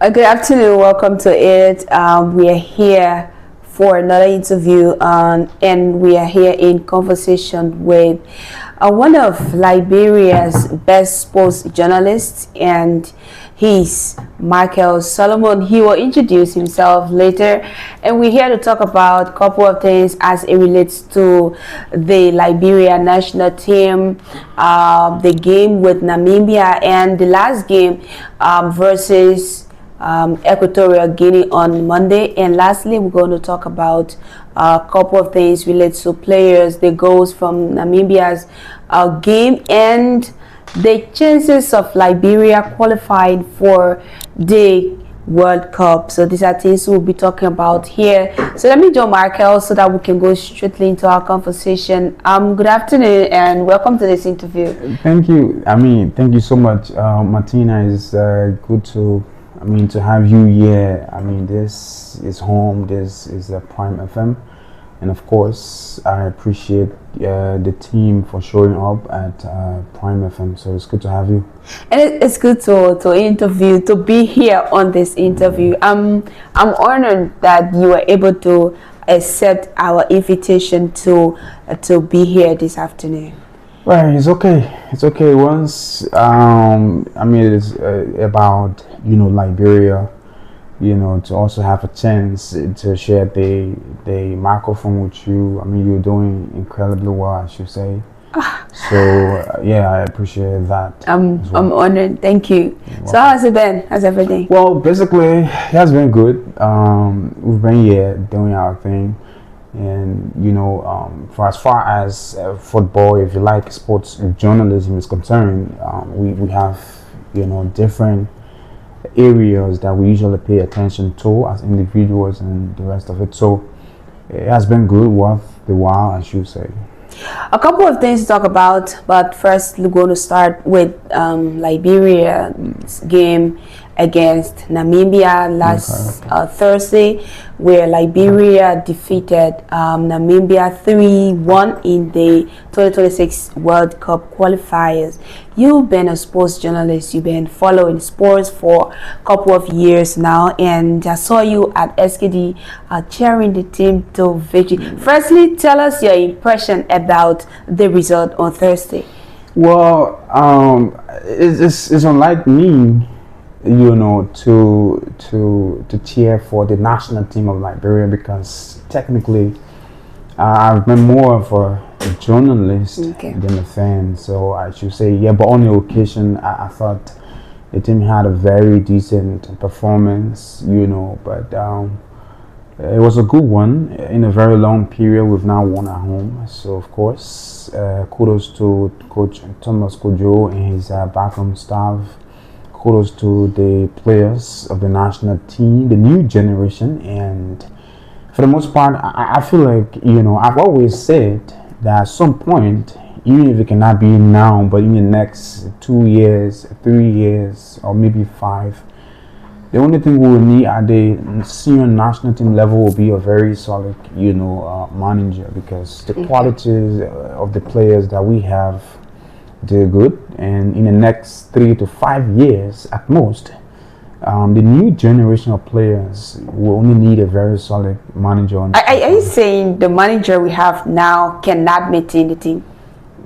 Good afternoon. Welcome to it. We are here for another interview, and we are here in conversation with one of Liberia's best sports journalists, and he's Michael Solomon. He will introduce himself later, and we're here to talk about a couple of things as it relates to the Liberia national team, the game with Namibia, and the last game versus Equatorial Guinea on Monday. And lastly, we're going to talk about a couple of things related to players, the goals from Namibia's game, and the chances of Liberia qualifying for the World Cup. So these are things we'll be talking about here. So let me join Michael so that we can go straight into our conversation. Good afternoon and welcome to this interview. Thank you. Thank you so much, Martina. It's good to have you here. This is home. This is the Prime FM, and of course, I appreciate the team for showing up at Prime FM. So it's good to have you. And it's good to be here on this interview. I'm honored that you were able to accept our invitation to be here this afternoon. Well, it's okay. It's okay. Once it's about Liberia, to also have a chance to share the microphone with you. You're doing incredibly well, I should say. So I appreciate that. I'm honored. Thank you. So how has it been? How's everything? Well, basically, it has been good. We've been here doing our thing. And for as far as football, if you like, sports journalism is concerned, we have different areas that we usually pay attention to as individuals and the rest of it. So it has been good, worth the while, I should say. A couple of things to talk about, but first we're going to start with Liberia's game against Namibia last Thursday, where Liberia defeated Namibia 3-1 in the 2026 World Cup Qualifiers. You've been a sports journalist. You've been following sports for a couple of years now, and I saw you at SKD cheering the team to victory. Firstly, tell us your impression about the result on Thursday. Well, it's unlike me, to cheer for the national team of Liberia, because technically I've been more of a journalist than a fan, so I should say but on the occasion I thought the team had a very decent performance, but it was a good one in a very long period. We've now won at home, so of course kudos to Coach Thomas Kojo and his backroom staff. Kudos to the players of the national team, the new generation, and for the most part, I feel like, I've always said that at some point, even if it cannot be now, but in the next 2 years, 3 years, or maybe 5, the only thing we will need at the senior national team level will be a very solid, manager, because the qualities of the players that we have, they're good, and in the next 3 to 5 years at most, the new generation of players will only need a very solid manager. Are you saying the manager we have now cannot maintain the team?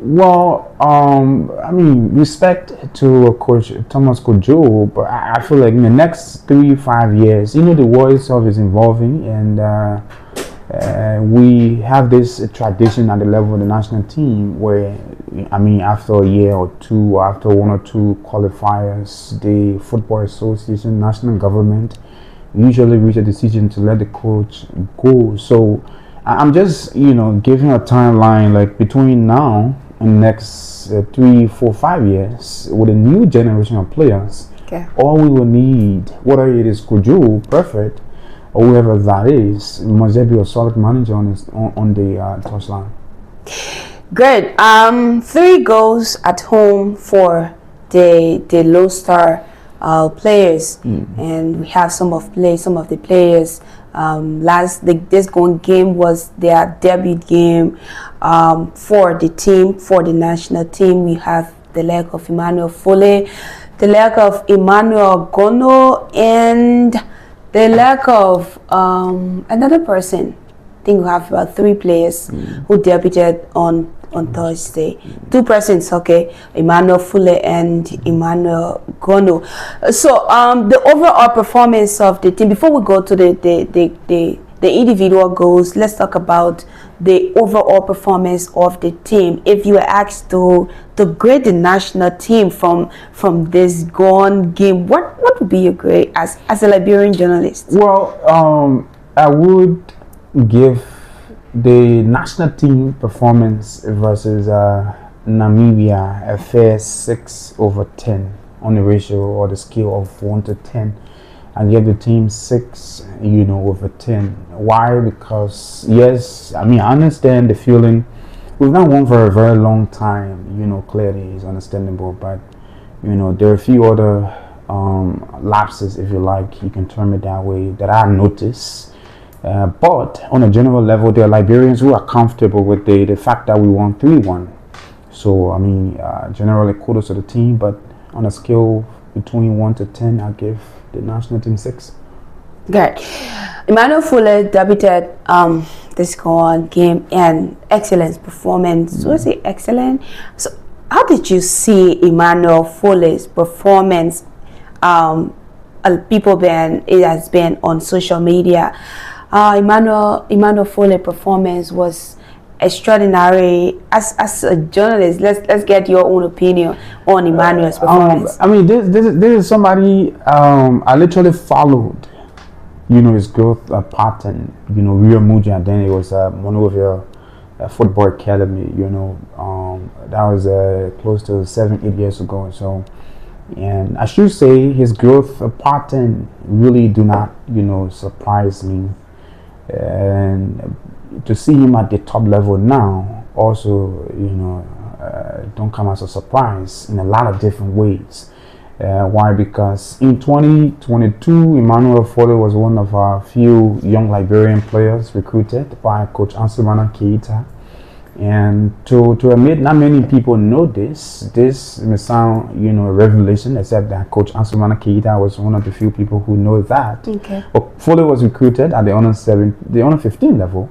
Well, respect to Coach Thomas Kojo, but I feel like in the next 3-5 years, the world itself is evolving, and we have this tradition at the level of the national team where, after a year or two, or after 1 or 2 qualifiers, the Football Association, national government, usually reach a decision to let the coach go. So I'm just, giving a timeline, like between now and next 3, 4, 5 years, with a new generation of players. All we will need, whether it is Kojo, perfect, or whoever that is, must there be a solid manager on the touchline. Good. 3 goals at home for the Lone Star players, and we have some of the players. This game was their debut game for the national team. We have the leg of Emmanuel the lack of Emmanuel Gono, and the lack of another person. I think we have about 3 players who debuted on Thursday. 2 persons, okay, Emmanuel Fuller and Emmanuel Gono. So the overall performance of the team, before we go to the individual goals, let's talk about the overall performance of the team. If you were asked to grade the national team from this gone game, what would be your grade as a Liberian journalist? Well, I would give the national team performance versus Namibia a fair 6/10 on the ratio or the scale of 1 to 10. I give the team 6/10. Why? Because yes, I mean, I understand the feeling. We've not won for a very long time. Clearly it's understandable, but there are a few other lapses, if you like, you can term it that way, that I notice. But on a general level, there are Liberians who are comfortable with the fact that we won 3-1. So, I mean, generally kudos to the team, but on a scale between 1 to 10, I give the national team 6. Good. Emmanuel Fuller debuted this game and excellent performance. Was it excellent? So, how did you see Emmanuel Fuller's performance? It has been on social media. Emmanuel Fuller performance was extraordinary. As a journalist, let's get your own opinion on Emmanuel's performance. I mean, this is somebody I literally followed. His growth pattern. Real Muja. Then it was Monrovia Football Academy. That was close to 7-8 years ago. So, and I should say his growth pattern really do not surprise me. And to see him at the top level now also don't come as a surprise in a lot of different ways. Why? Because in 2022 Emmanuel Fuller was one of our few young Liberian players recruited by Coach Ansumana Keita, and to admit not many people know this may sound a revelation, except that Coach Ansumana Keita was one of the few people who know that. Okay. But Fuller was recruited at the under 15 level,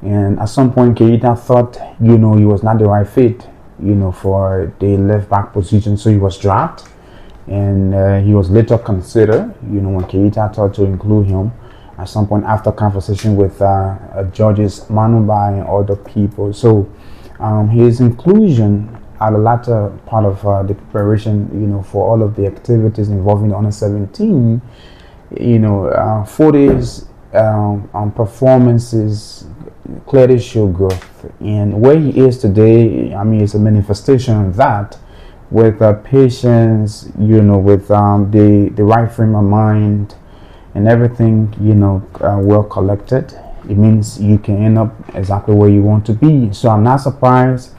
and at some point Keita thought he was not the right fit for the left back position, so he was dropped, and he was later considered when Keita thought to include him at some point after conversation with Georges Manuba and other people. So his inclusion at the latter part of the preparation, for all of the activities involving the under 17, 4 days performances clearly show growth. And where he is today, I mean, it's a manifestation of that, with patience, with the right frame of mind, and everything well collected. It means you can end up exactly where you want to be. So I'm not surprised.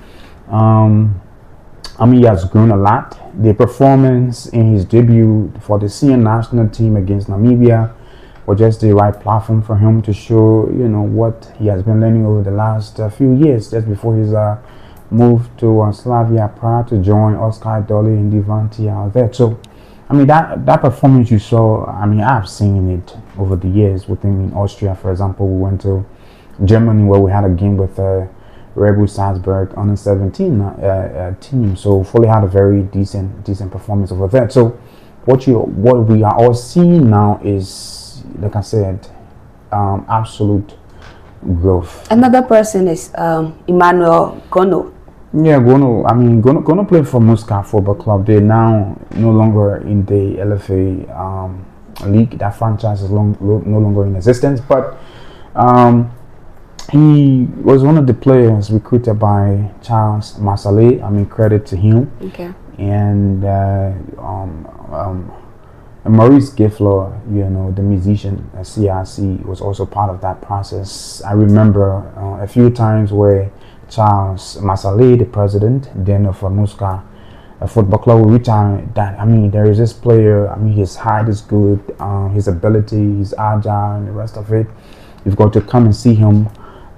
He has grown a lot. The performance in his debut for the senior national team against Namibia was just the right platform for him to show what he has been learning over the last few years, just before his move to Slavia, prior to join Oscar Dolly and Devanti out there. So I mean, that performance you saw, I mean, I've seen it over the years with him in Austria, for example. We went to Germany where we had a game with Red Bull Salzburg under 17 team. So Foley had a very decent performance over there. So what we are all seeing now is, like I said, absolute growth. Another person is Emmanuel Gono. Yeah, Gono. I mean, Gono played for Muscat Football Club. They're now no longer in the LFA league. That franchise is no longer in existence. But he was one of the players recruited by Charles Masale. I mean, credit to him. Okay. And Maurice Giffler, the musician at CRC, was also part of that process. I remember a few times where Charles Masale, the president then of Muscat Football Club, will reach out that, I mean, there is this player, I mean, his height is good, his ability, he's agile, and the rest of it. You've got to come and see him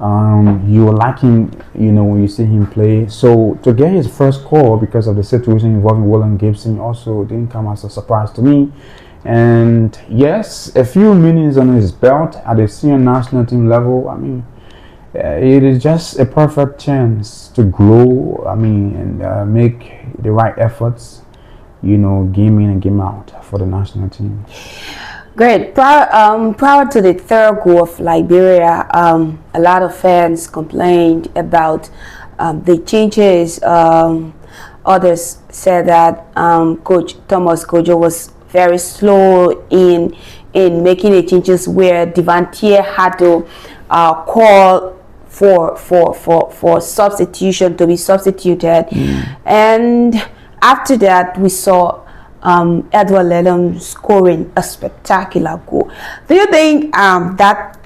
You will like him, when you see him play. So to get his first call because of the situation involving William Gibson also didn't come as a surprise to me. And yes, a few minutes on his belt at the senior national team level, it is just a perfect chance to grow, and make the right efforts, game in and game out for the national team. Great. Prior to the third goal of Liberia, a lot of fans complained about the changes. Others said that Coach Thomas Kojo was very slow in making the changes, where Devantier had to call for substitution to be substituted, and after that we saw Edward Lennon scoring a spectacular goal. Do you think that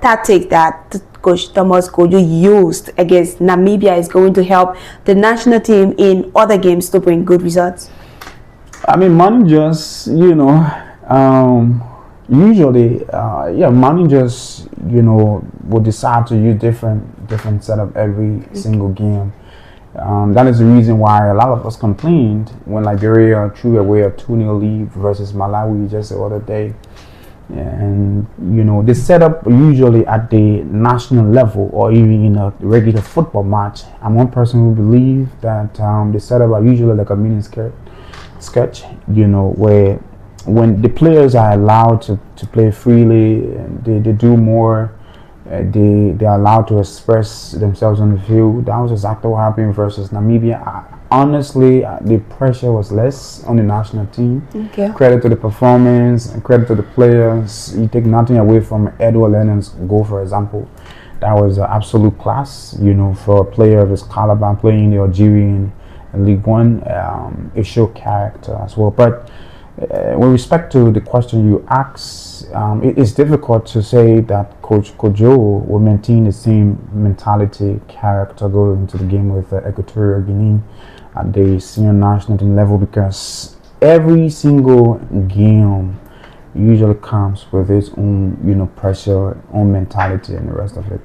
tactic that Coach Thomas Kojo used against Namibia is going to help the national team in other games to bring good results? Managers, usually, managers, will decide to use different setup every single game. That is the reason why a lot of us complained when Liberia threw away a 2-0 lead versus Malawi just the other day. And the setup usually at the national level or even in a regular football match, I'm one person who believes that the setup are usually like a mini sketch, where when the players are allowed to play freely, they do more. They are allowed to express themselves on the field. That was exactly what happened versus Namibia. Honestly, the pressure was less on the national team. Okay. Credit to the performance and credit to the players. You take nothing away from Edward Lennon's goal, for example. That was an absolute class, for a player of his caliber playing in the Algerian League One. It showed character as well. But with respect to the question you asked, it is difficult to say that Coach Kojo will maintain the same mentality, character going into the game with Equatorial Guinea at the senior national team level, because every single game usually comes with its own, pressure, own mentality, and the rest of it.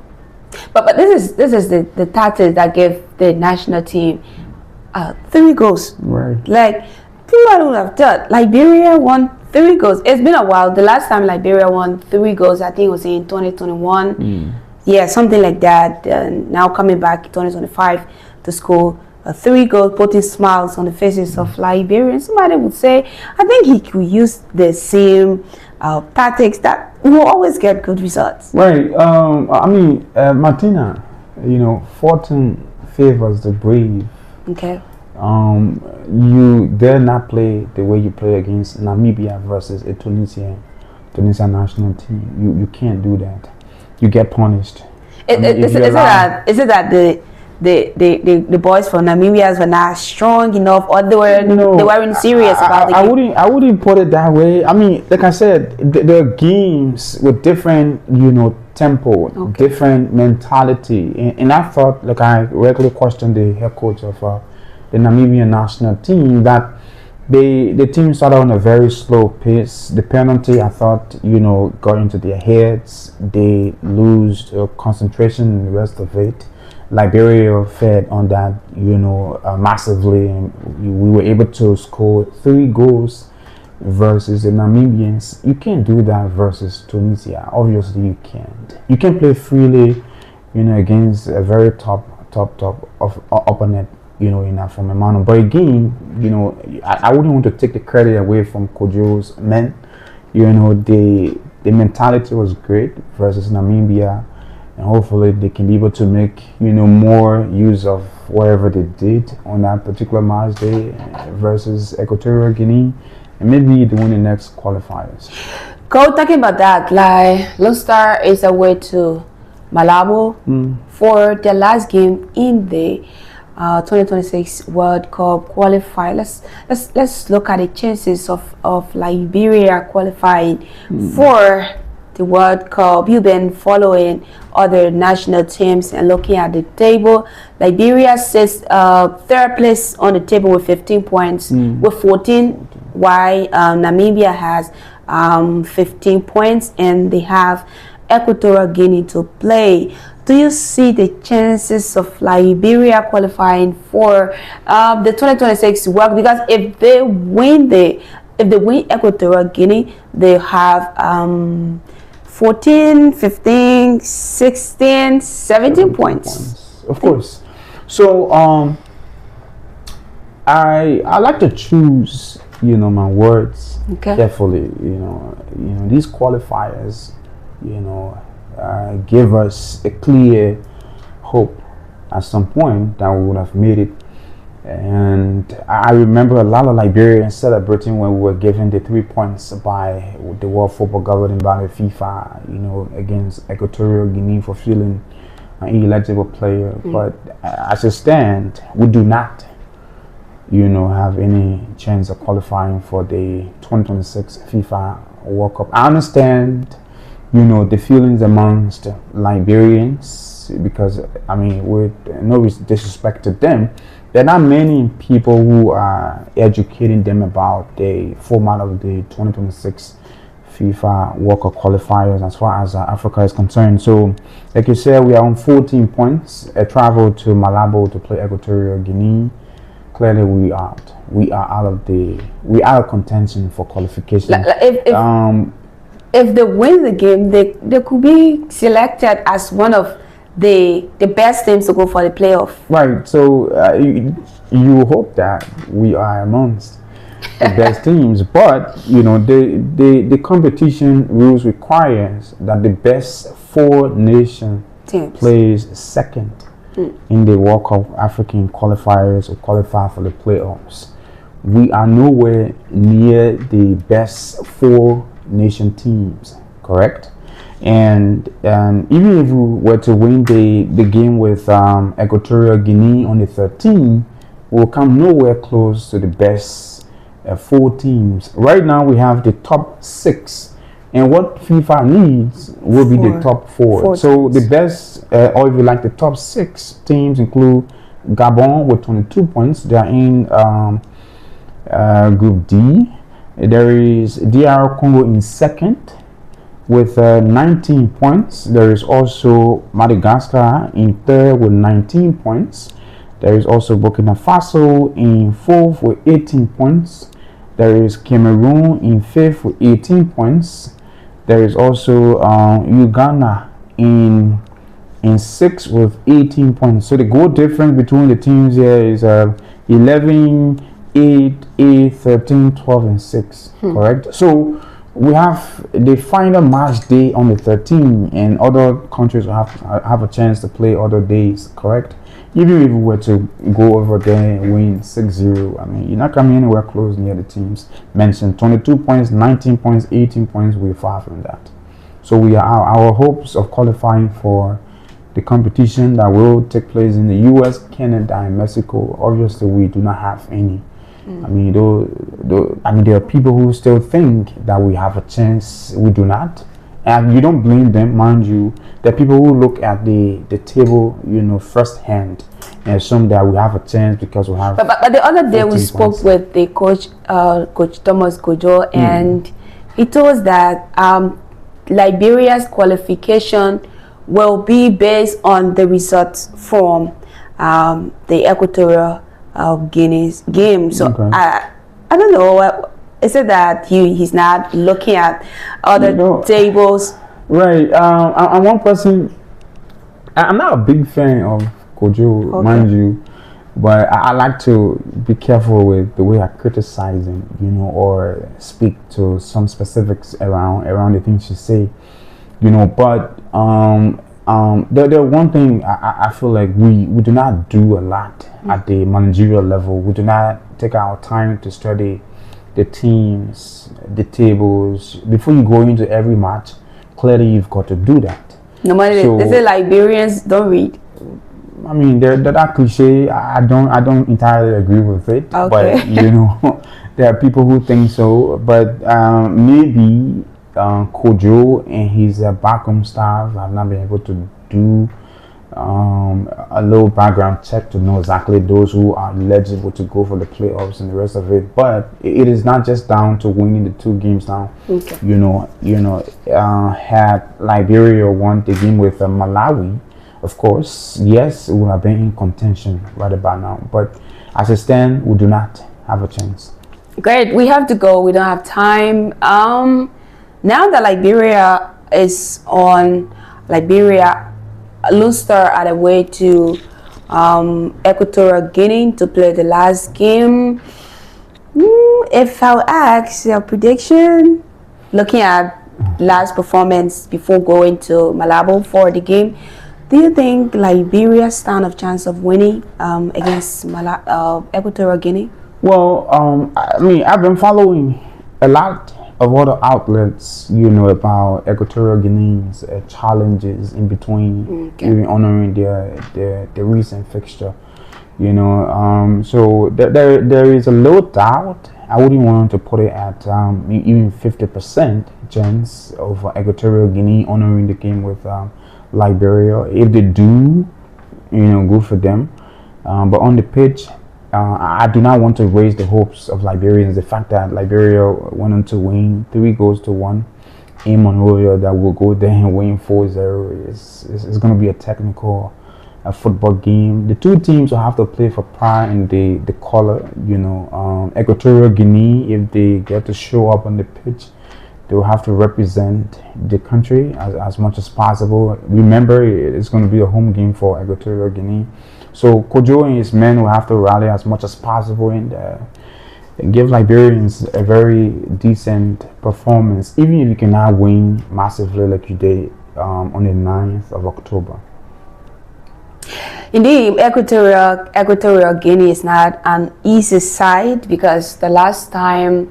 But this is the tactic that gave the national team 3 goals. Right. Like, people would have thought Liberia won 3 goals. It's been a while. The last time Liberia won 3 goals, I think it was in 2021. Yeah, something like that. Now coming back 2025 to score 3 goals, putting smiles on the faces of Liberians. Somebody would say, I think he could use the same tactics that will always get good results. Right. Martina, fortune favors the brave. Okay. You dare not play the way you play against Namibia versus a Tunisian national team. You can't do that. You get punished. Is it that the boys from Namibia were not strong enough, or they weren't serious about the game? I wouldn't put it that way. Like I said, there are games with different tempo, different mentality, and I thought, like, I regularly questioned the head coach of the Namibian national team, that the team started on a very slow pace. The penalty, I thought, got into their heads. They lose concentration and the rest of it. Liberia fed on that, massively, and we were able to score 3 goals versus the Namibians. You can't do that versus Tunisia. Obviously, you can't. You can play freely, against a very top of opponent, in that from Emmanuel. But again, I wouldn't want to take the credit away from Kojo's men. The mentality was great versus Namibia, and hopefully they can be able to make more use of whatever they did on that particular match day versus Equatorial Guinea, and maybe they win the next qualifiers. Go talking about that, like Lone Star is away to Malabo for their last game in the 2026 World Cup qualifier. Let's look at the chances of Liberia qualifying for the World Cup. You've been following other national teams and looking at the table. Liberia sits 3rd place on the table with 15 points, with 14, while Namibia has 15 points, and they have Equatorial Guinea to play. Do you see the chances of Liberia qualifying for the 2026 World Cup? Because if they win Equatorial Guinea, they have 14, 15, 16, 17 points. Of course. So I like to choose, my words carefully. These qualifiers, give us a clear hope at some point that we would have made it. And I remember a lot of Liberians celebrating when we were given the 3 points by the World Football Governing Body, FIFA, against Equatorial Guinea for feeling an ineligible player. But as it stands, we do not, have any chance of qualifying for the 2026 FIFA World Cup. I understand, the feelings amongst Liberians, because, with no disrespect to them, there are not many people who are educating them about the format of the 2026 FIFA World Cup qualifiers as far as Africa is concerned. So, like you said, we are on 14 points. A travel to Malabo to play Equatorial Guinea. Clearly, we are out of contention for qualification. If they win the game, they could be selected as one of the best teams to go for the playoff. Right. So you hope that we are amongst the best teams, but the competition rules requires that the best 4 nation teams plays second in the World Cup African qualifiers or qualify for the playoffs. We are nowhere near the best 4 nation teams, correct? And even if we were to win the game with Equatorial Guinea on the 13th, we'll come nowhere close to the best 4 teams. Right now we have the top 6, and what FIFA needs will be the top 4. So the best, or if you like, the top 6 teams include Gabon with 22 points. They are in Group D. There is DR Congo in second with 19 points. There is also Madagascar in third with 19 points. There is also Burkina Faso in fourth with 18 points. There is Cameroon in fifth with 18 points. There is also Uganda in sixth with 18 points. So the goal difference between the teams here is 11, 8, 13, 12, and 6. Correct? So we have the final match day on the 13th, and other countries will have a chance to play other days, correct? Even if we were to go over there and win 6-0, you're not coming anywhere close near the teams mentioned. 22 points, 19 points, 18 points, we're far from that. So we are our hopes of qualifying for the competition that will take place in the US, Canada, and Mexico. Obviously, we do not have any. There are people who still think that we have a chance. We do not, and you don't blame them, mind you. There are people who look at the table, firsthand, and assume that we have a chance because we have. But the other day we spoke with the coach, Coach Thomas Kojo, and he told us that Liberia's qualification will be based on the results from the Equatorial Guinea's game. So I don't know. Is it that he's not looking at other tables? Right. I'm one person. I'm not a big fan of Kojo, mind you, but I like to be careful with the way I criticize him, or speak to some specifics around the things you say, But the one thing I feel like we do not do a lot at the managerial level. We do not take our time to study the teams, the tables before you go into every match. Clearly, you've got to do that. No matter they say Liberians don't read. That cliche. I don't entirely agree with it. Okay. But there are people who think so. But maybe Kojo and his backroom staff have not been able to do a little background check to know exactly those who are eligible to go for the playoffs and the rest of it. But it is not just down to winning the 2 games now. Okay. Had Liberia won the game with Malawi, of course, yes, it would have been in contention right about now. But as it stands, we do not have a chance. Great. We have to go. We don't have time. Now that Liberia is on, Lone Star are the way to Equatorial Guinea to play the last game. If I'll ask your prediction, looking at last performance before going to Malabo for the game, do you think Liberia stand a chance of winning against Equatorial Guinea? Well, I've been following a lot of other outlets, about Equatorial Guinea's challenges in between, even honoring the recent fixture, so there is a low doubt. I wouldn't want to put it at even 50% chance of Equatorial Guinea honoring the game with Liberia. If they do, good for them. But on the pitch, I do not want to raise the hopes of Liberians. The fact that Liberia went on to win 3-1 in Monrovia, that will go there and win 4-0 is going to be a technical football game. The 2 teams will have to play for pride in the color. Equatorial Guinea, if they get to show up on the pitch, they will have to represent the country as much as possible. Remember, it's going to be a home game for Equatorial Guinea. So Kojo and his men will have to rally as much as possible and give Liberians a very decent performance, even if you cannot win massively like you did on the 9th of October. Indeed, Equatorial Guinea is not an easy side, because the last last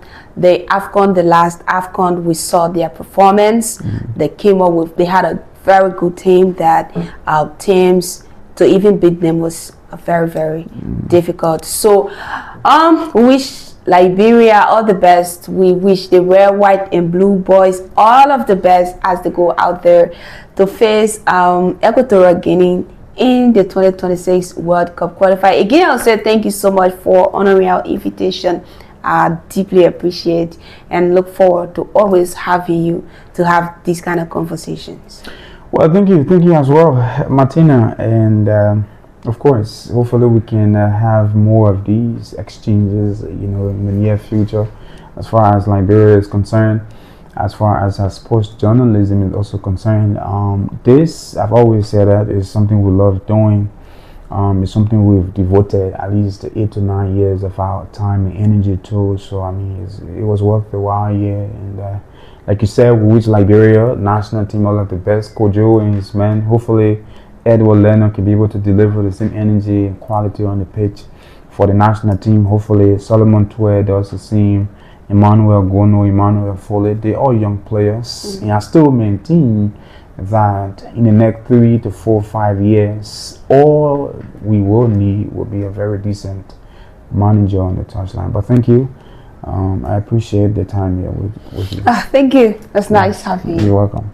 AFCON, we saw their performance. They came up with, they had a very good team that teams to even beat them was very, very difficult. So we wish Liberia all the best. We wish the red, white and blue boys all of the best as they go out there to face Equatorial Guinea in the 2026 World Cup Qualifier. Again, I'll say thank you so much for honoring our invitation. I deeply appreciate and look forward to always having you to have these kind of conversations. Well, thank you as well, Martina, and of course, hopefully we can have more of these exchanges, in the near future, as far as Liberia is concerned, as far as sports journalism is also concerned. This, I've always said, that is something we love doing. It's something we've devoted at least 8 to 9 years of our time and energy to. So it was worth the while, and like you said, we wish Liberia national team all of the best. Kojo and his men. Hopefully, Edward Leonard can be able to deliver the same energy and quality on the pitch for the national team. Hopefully, Solomon Twe does the same. Emmanuel, Gono, Emmanuel, Foley, they're all young players. And I still maintain that in the next 3 to 4, 5 years, all we will need will be a very decent manager on the touchline. But thank you. I appreciate the time here with you. Thank you. That's nice having you. You're welcome.